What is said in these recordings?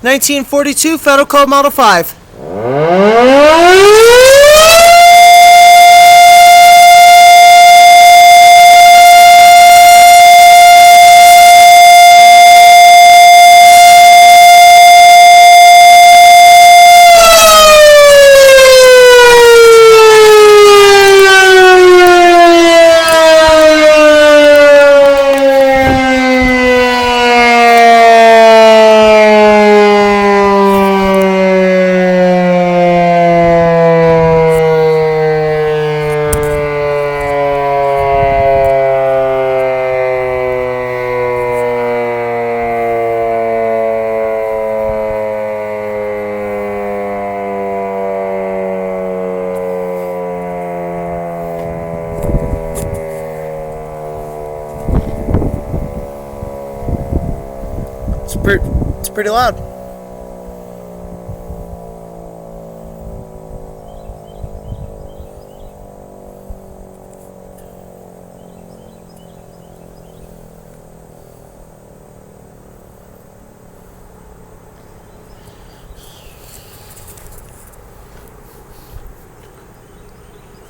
1942 Fedelcode Model 5. It's pretty loud.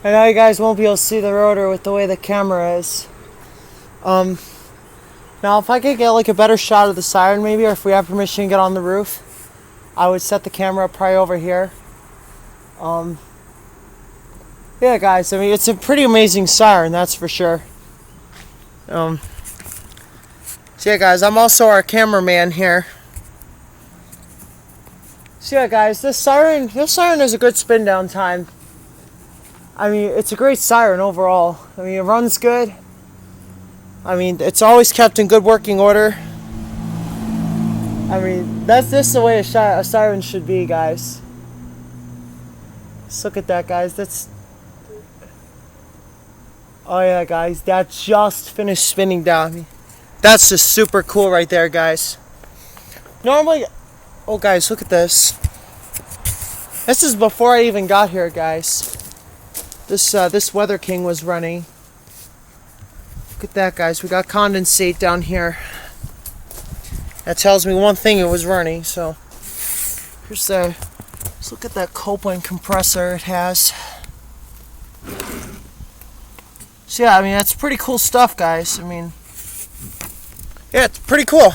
I know you guys won't be able to see the rotor with the way the camera is. Now if I could get like a better shot of the Siren maybe, or if we have permission to get on the roof, I would set the camera up probably over here. Yeah guys, I mean it's a pretty amazing Siren, that's for sure. So yeah guys, I'm also our cameraman here. So yeah guys, this Siren has a good spin down time. I mean, it's a great Siren overall. I mean, it runs good. I mean, it's always kept in good working order. I mean, that's just the way a Siren should be, guys. Just look at that, guys. Oh yeah, guys, that just finished spinning down. That's just super cool right there, guys. Normally, oh guys, look at this. This is before I even got here, guys. This Weather King was running. Look at that, guys. We got condensate down here. That tells me one thing, it was running. So here's let's look at that Copeland compressor it has. So yeah, I mean that's pretty cool stuff, guys. I mean, yeah, it's pretty cool.